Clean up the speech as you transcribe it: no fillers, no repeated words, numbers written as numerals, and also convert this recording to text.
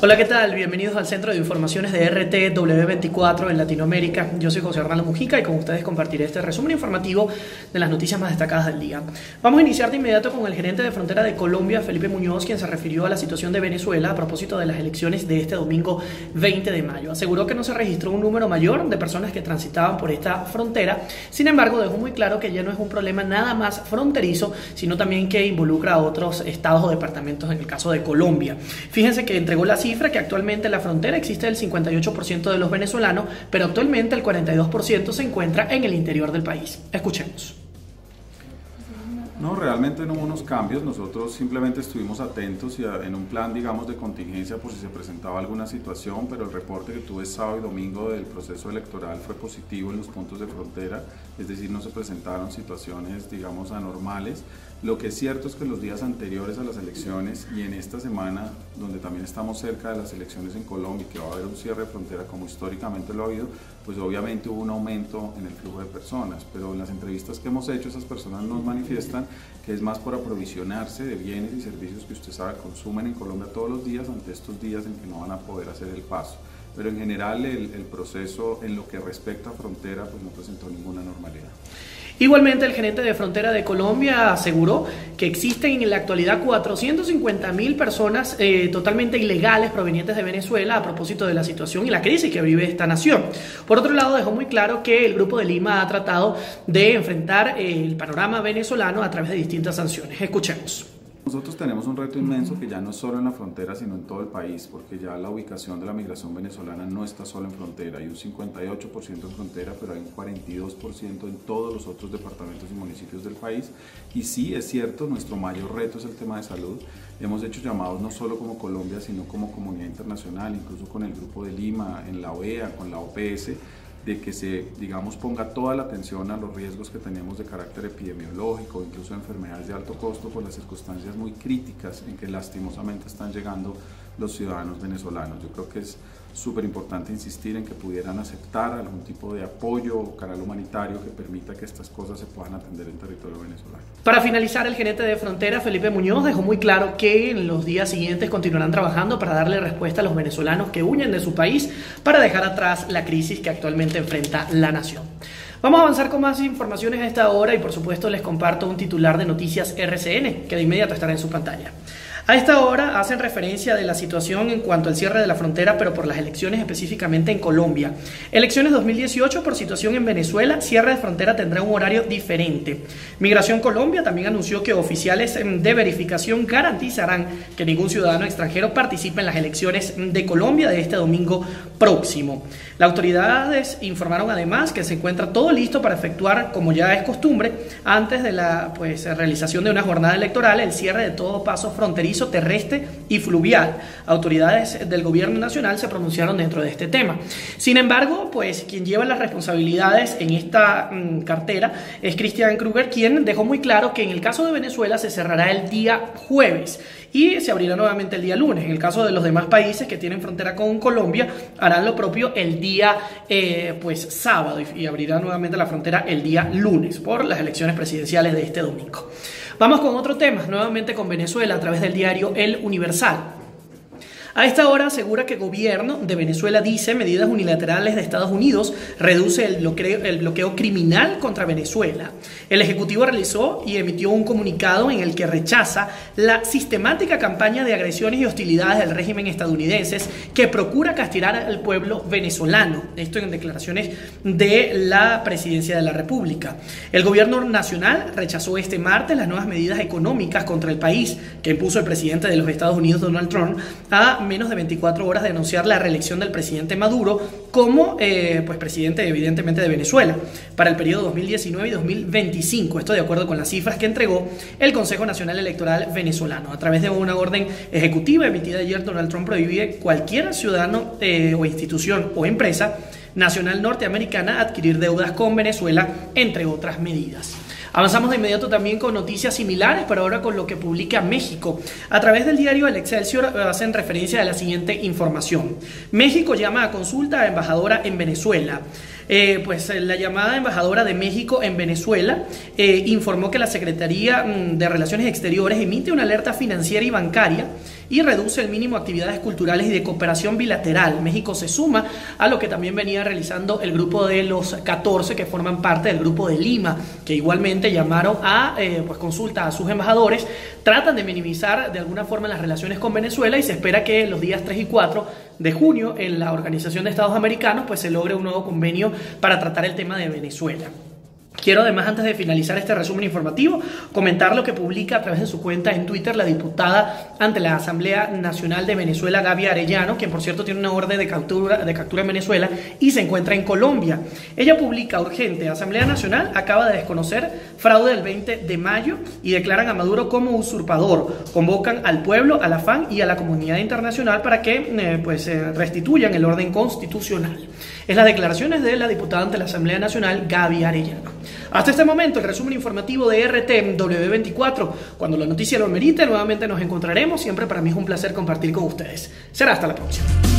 Hola, ¿qué tal? Bienvenidos al Centro de Informaciones de RTW24 en Latinoamérica. Yo soy José Arnaldo Mujica y con ustedes compartiré este resumen informativo de las noticias más destacadas del día. Vamos a iniciar de inmediato con el gerente de frontera de Colombia, Felipe Muñoz, quien se refirió a la situación de Venezuela a propósito de las elecciones de este domingo 20 de mayo. Aseguró que no se registró un número mayor de personas que transitaban por esta frontera. Sin embargo, dejó muy claro que ya no es un problema nada más fronterizo, sino también que involucra a otros estados o departamentos en el caso de Colombia. Fíjense que entregó la cifra que actualmente en la frontera existe el 58% de los venezolanos, pero actualmente el 42% se encuentra en el interior del país. Escuchemos. No, realmente no hubo unos cambios. Nosotros simplemente estuvimos atentos y en un plan, digamos, de contingencia por si se presentaba alguna situación, pero el reporte que tuve sábado y domingo del proceso electoral fue positivo en los puntos de frontera, es decir, no se presentaron situaciones, digamos, anormales. Lo que es cierto es que los días anteriores a las elecciones y en esta semana, donde también estamos cerca de las elecciones en Colombia y que va a haber un cierre de frontera como históricamente lo ha habido, pues obviamente hubo un aumento en el flujo de personas, pero en las entrevistas que hemos hecho esas personas nos manifiestan que es más por aprovisionarse de bienes y servicios que usted sabe consumen en Colombia todos los días ante estos días en que no van a poder hacer el paso. Pero en general el proceso en lo que respecta a frontera pues no presentó ninguna normalidad. Igualmente, el gerente de frontera de Colombia aseguró que existen en la actualidad 450.000 personas totalmente ilegales provenientes de Venezuela a propósito de la situación y la crisis que vive esta nación. Por otro lado, dejó muy claro que el Grupo de Lima ha tratado de enfrentar el panorama venezolano a través de distintas sanciones. Escuchemos. Nosotros tenemos un reto inmenso que ya no es solo en la frontera, sino en todo el país, porque ya la ubicación de la migración venezolana no está solo en frontera, hay un 58% en frontera, pero hay un 42% en todos los otros departamentos y municipios del país. Y sí, es cierto, nuestro mayor reto es el tema de salud. Hemos hecho llamados no solo como Colombia, sino como comunidad internacional, incluso con el Grupo de Lima, en la OEA, con la OPS, de que se, digamos, ponga toda la atención a los riesgos que tenemos de carácter epidemiológico, incluso enfermedades de alto costo, por las circunstancias muy críticas en que lastimosamente están llegando los ciudadanos venezolanos. Yo creo que es súper importante insistir en que pudieran aceptar algún tipo de apoyo o canal humanitario que permita que estas cosas se puedan atender en territorio venezolano. Para finalizar, el gerente de frontera, Felipe Muñoz, dejó muy claro que en los días siguientes continuarán trabajando para darle respuesta a los venezolanos que huyen de su país para dejar atrás la crisis que actualmente enfrenta la nación. Vamos a avanzar con más informaciones a esta hora y por supuesto les comparto un titular de Noticias RCN que de inmediato estará en su pantalla. A esta hora hacen referencia de la situación en cuanto al cierre de la frontera, pero por las elecciones específicamente en Colombia. Elecciones 2018 por situación en Venezuela, cierre de frontera tendrá un horario diferente. Migración Colombia también anunció que oficiales de verificación garantizarán que ningún ciudadano extranjero participe en las elecciones de Colombia de este domingo próximo. Las autoridades informaron además que se encuentra todo listo para efectuar, como ya es costumbre, antes de la realización de una jornada electoral, el cierre de todo paso fronterizo terrestre y fluvial. Autoridades del gobierno nacional se pronunciaron dentro de este tema. Sin embargo, quien lleva las responsabilidades en esta cartera es Christian Kruger, quien dejó muy claro que en el caso de Venezuela se cerrará el día jueves y se abrirá nuevamente el día lunes. En el caso de los demás países que tienen frontera con Colombia, harán lo propio el día sábado y abrirá nuevamente la frontera el día lunes por las elecciones presidenciales de este domingo. Vamos con otro tema, nuevamente con Venezuela a través del diario El Universal. A esta hora asegura que el gobierno de Venezuela dice medidas unilaterales de Estados Unidos reduce el bloqueo criminal contra Venezuela. El Ejecutivo realizó y emitió un comunicado en el que rechaza la sistemática campaña de agresiones y hostilidades del régimen estadounidenses que procura castigar al pueblo venezolano. Esto en declaraciones de la Presidencia de la República. El gobierno nacional rechazó este martes las nuevas medidas económicas contra el país que impuso el presidente de los Estados Unidos, Donald Trump, a menos de 24 horas de anunciar la reelección del presidente Maduro como presidente evidentemente de Venezuela para el periodo 2019 y 2025. Esto de acuerdo con las cifras que entregó el Consejo Nacional Electoral venezolano. A través de una orden ejecutiva emitida ayer, Donald Trump prohíbe cualquier ciudadano o institución o empresa nacional norteamericana adquirir deudas con Venezuela, entre otras medidas. Avanzamos de inmediato también con noticias similares, pero ahora con lo que publica México. A través del diario El Excelsior hacen referencia a la siguiente información. México llama a consulta a embajadora en Venezuela. Pues la llamada embajadora de México en Venezuela informó que la Secretaría de Relaciones Exteriores emite una alerta financiera y bancaria y reduce el mínimo de actividades culturales y de cooperación bilateral. México se suma a lo que también venía realizando el grupo de los 14 que forman parte del grupo de Lima, que igualmente llamaron a pues consulta a sus embajadores, tratan de minimizar de alguna forma las relaciones con Venezuela y se espera que los días 3 y 4 de junio en la Organización de Estados Americanos pues se logre un nuevo convenio para tratar el tema de Venezuela. Quiero además, antes de finalizar este resumen informativo, comentar lo que publica a través de su cuenta en Twitter la diputada ante la Asamblea Nacional de Venezuela, Gaby Arellano, quien por cierto tiene una orden de captura en Venezuela y se encuentra en Colombia. Ella publica: urgente, Asamblea Nacional acaba de desconocer fraude del 20 de mayo y declaran a Maduro como usurpador. Convocan al pueblo, a la FAN y a la comunidad internacional para que restituyan el orden constitucional. Es las declaraciones de la diputada ante la Asamblea Nacional, Gaby Arellano. Hasta este momento, el resumen informativo de RTW24. Cuando la noticia lo merite, nuevamente nos encontraremos. Siempre para mí es un placer compartir con ustedes. Será hasta la próxima.